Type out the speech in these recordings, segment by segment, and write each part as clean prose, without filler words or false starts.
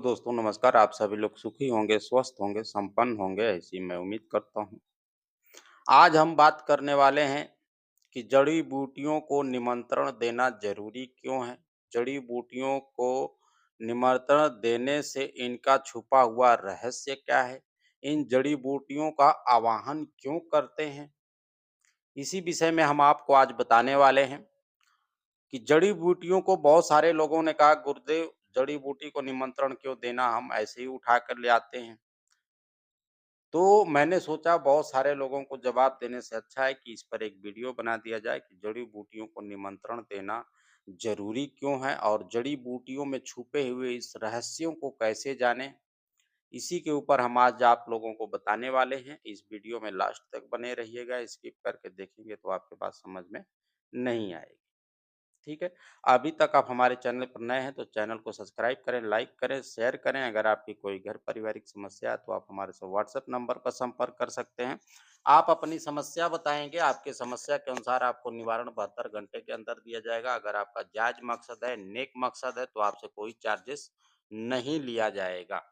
दोस्तों नमस्कार। आप सभी लोग सुखी होंगे, स्वस्थ होंगे, संपन्न होंगे ऐसी मैं उम्मीद करता हूँ। आज हम बात करने वाले हैं कि जड़ी-बूटियों को निमंत्रण देना ज़रूरी क्यों है? जड़ी-बूटियों को निमंत्रण देने से इनका छुपा हुआ रहस्य क्या है? इन जड़ी-बूटियों का आवाहन क्यों करते हैं? इसी विषय में हम आपको आज बताने वाले हैं कि जड़ी-बूटियों को बहुत सारे लोगों ने कहा गुरुदेव जड़ी-बूटी को निमंत्रण क्यों देना? हम ऐसे ही उठा कर ले आते हैं। तो मैंने सोचा बहुत सारे लोगों को जवाब देने से अच्छा है कि इस पर एक वीडियो बना दिया जाए कि जड़ी-बूटियों को निमंत्रण देना ज़रूरी क्यों है और जड़ी-बूटियों में छुपे हुए इस रहस्यों को कैसे जानें? इसी के ऊपर हम आज आप लोगों को बताने वाले हैं। इस वीडियो में लास्ट तक बने रहिएगा, स्किप करके देखेंगे तो आपके बात समझ में नहीं आएगी। ठीक है? अभी तक आप हमारे चैनल पर नए हैं तो चैनल को सब्सक्राइब करें, लाइक करें, शेयर करें। अगर आपकी कोई घर पारिवारिक समस्या है तो आप हमारे से व्हाट्सएप नंबर पर संपर्क कर सकते हैं। आप अपनी समस्या बताएँगे, आपकी समस्या के अनुसार आपको निवारण 72 घंटे के अंदर दिया जाएगा। अगर आपका जायज़ मकसद है, नेक मकसद है तो आपसे कोई चार्जेस नहीं लिया जाएगा।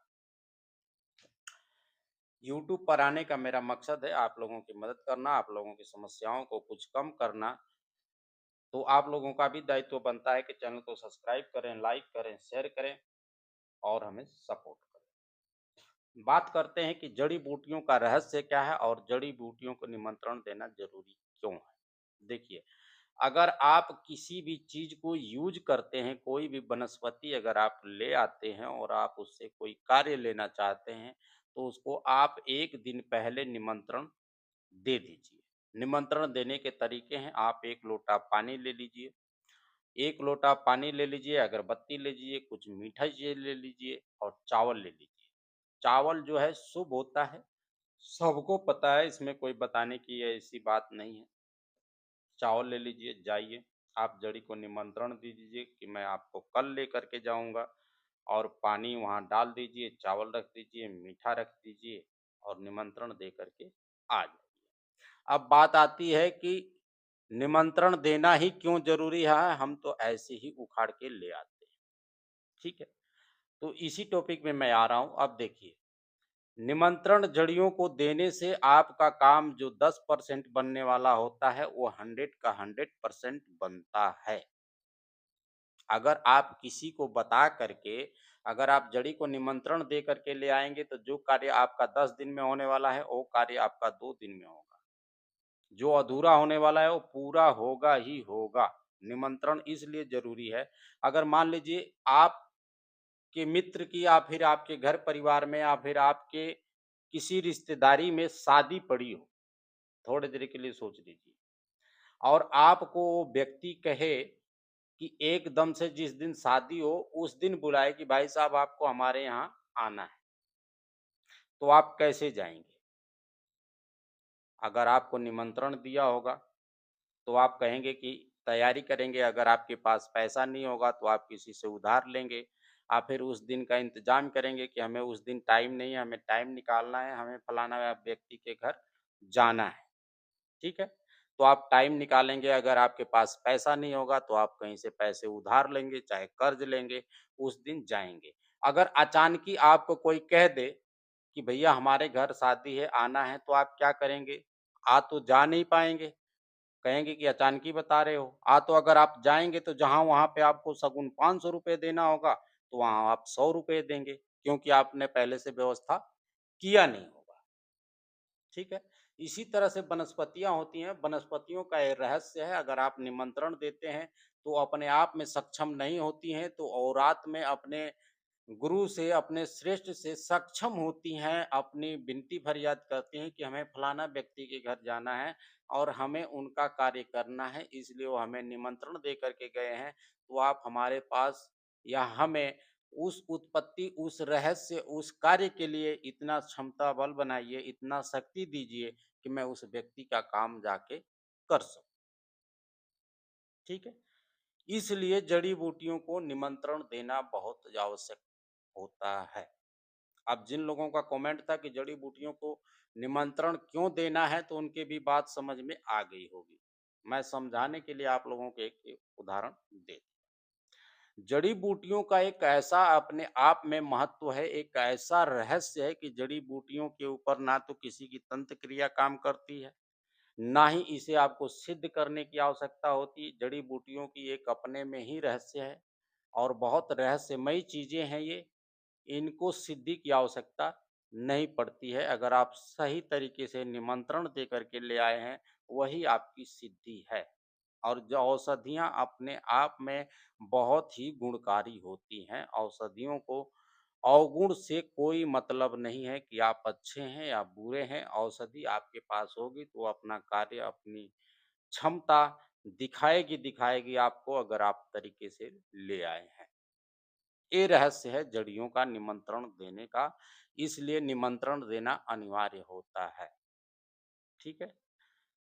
यूट्यूब पर आने का मेरा मकसद है आप लोगों की मदद करना, आप लोगों की समस्याओं को कुछ कम करना। तो आप लोगों का भी दायित्व बनता है कि चैनल को सब्सक्राइब करें, लाइक करें, शेयर करें और हमें सपोर्ट करें। बात करते हैं कि जड़ी-बूटियों का रहस्य क्या है और जड़ी-बूटियों को निमंत्रण देना ज़रूरी क्यों है? देखिए, अगर आप किसी भी चीज़ को यूज़ करते हैं, कोई भी वनस्पति अगर आप ले आते हैं और आप उससे कोई कार्य लेना चाहते हैं, तो उसको आप 1 दिन पहले निमंत्रण दे दीजिए। निमंत्रण देने के तरीके हैं, आप 1 लोटा पानी ले लीजिए, 1 लोटा पानी ले लीजिए, अगरबत्ती ले लीजिए, कुछ मीठा चीज़ ले लीजिए और चावल ले लीजिए। चावल जो है शुभ होता है, सबको पता है इसमें कोई बताने की ऐसी बात नहीं है। चावल ले लीजिए, जाइए, आप जड़ी को निमंत्रण दे दीजिए कि मैं आपको कल लेकर के जाऊँगा और पानी वहाँ डाल दीजिए, चावल रख दीजिए, मीठा रख दीजिए और निमंत्रण दे कर के आ जाइए। अब बात आती है कि निमंत्रण देना ही क्यों ज़रूरी है? हम तो ऐसे ही उखाड़ के ले आते हैं, ठीक है? तो इसी टॉपिक में मैं आ रहा हूँ, अब देखिए, निमंत्रण जड़ियों को देने से आपका काम जो 10% बनने वाला होता है, वो 100 का 100% बनता है। अगर आप किसी को बता करके, अगर आप जड़ी को निमंत्रण दे करके ले आएँगे, तो जो कार्य आपका 10 दिन में होने वाला है, वो कार्य आपका 2 दिन में होगा। जो अधूरा होने वाला है वो पूरा होगा ही होगा। निमंत्रण इसलिए ज़रूरी है, अगर मान लीजिए आपके मित्र की या फिर आपके घर परिवार में या फिर आपके किसी रिश्तेदारी में शादी पड़ी हो, थोड़ी देर के लिए सोच लीजिए और आपको वो व्यक्ति कहे कि एकदम से जिस दिन शादी हो, उस दिन बुलाए कि भाई साहब आपको हमारे यहाँ आना है, तो आप कैसे जाएँगे? अगर आपको निमंत्रण दिया होगा तो आप कहेंगे कि तैयारी करेंगे, अगर आपके पास पैसा नहीं होगा तो आप किसी से उधार लेंगे। आप फिर उस दिन का इंतज़ाम करेंगे कि हमें उस दिन टाइम नहीं है, हमें टाइम निकालना है, हमें फलाना व्यक्ति के घर जाना है, ठीक है? तो आप टाइम निकालेंगे, अगर आपके पास पैसा नहीं होगा तो आप कहीं से पैसे उधार लेंगे, चाहे कर्ज़ लेंगे, उस दिन जाएँगे। अगर अचानकी आपको कोई कह दे कि भैया हमारे घर शादी है, आना है, तो आप क्या करेंगे? आ तो जा नहीं पाएँगे। कहेंगे कि अचानकी बता रहे हो। तो अगर आप जाएँगे तो जहाँ वहाँ पे आपको शगुन ₹500 देना होगा, तो वहाँ आप ₹100 देंगे, क्योंकि आपने पहले से व्यवस्था किया नहीं होगा, ठीक है? इसी तरह से वनस्पतियाँ होती हैं, वनस्पतियों का ये रहस्य है, अगर आप निमंत्रण देते हैं, तो अपने आप में सक्षम नहीं होती हैं, तो औरात में अपने गुरु से, अपने श्रेष्ठ से सक्षम होती हैं, अपनी विनती फरियाद करती हैं कि हमें फलाना व्यक्ति के घर जाना है और हमें उनका कार्य करना है, इसलिए वो हमें निमंत्रण दे कर के गए हैं। तो आप हमारे पास या हमें उस उत्पत्ति, उस रहस्य, उस कार्य के लिए इतना क्षमता बल बनाइए, इतना शक्ति दीजिए कि मैं उस व्यक्ति का काम जाके कर सकूँ, ठीक है? इसलिए जड़ी-बूटियों को निमंत्रण देना बहुत आवश्यक होता है। अब जिन लोगों का कमेंट था कि जड़ी-बूटियों को निमंत्रण क्यों देना है, तो उनकी भी बात समझ में आ गई होगी। मैं समझाने के लिए आप लोगों को एक उदाहरण दे दूँ। जड़ी-बूटियों का एक ऐसा अपने आप में महत्व है, एक ऐसा रहस्य है कि जड़ी-बूटियों के ऊपर ना तो किसी की तंत्र क्रिया काम करती है, ना ही इसे आपको सिद्ध करने की आवश्यकता होती। जड़ी-बूटियों की एक अपने में ही रहस्य है और बहुत रहस्यमयी चीज़ें हैं ये। इनको सिद्धि की आवश्यकता नहीं पड़ती है। अगर आप सही तरीके से निमंत्रण दे कर के ले आए हैं, वही आपकी सिद्धि है। और जो औषधियाँ अपने आप में बहुत ही गुणकारी होती हैं। औषधियों को अवगुण से कोई मतलब नहीं है कि आप अच्छे हैं या बुरे हैं। औषधि आपके पास होगी तो वो अपना कार्य, अपनी क्षमता दिखाएगी दिखाएगी आपको, अगर आप तरीके से ले आए हैं। ये रहस्य है जड़ियों का निमंत्रण देने का, इसलिए निमंत्रण देना अनिवार्य होता है। ठीक है?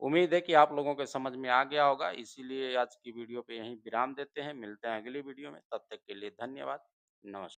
उम्मीद है कि आप लोगों के समझ में आ गया होगा, इसीलिए आज की वीडियो पे यहीं विराम देते हैं। मिलते हैं अगली वीडियो में, तब तक के लिए धन्यवाद। नमस्कार।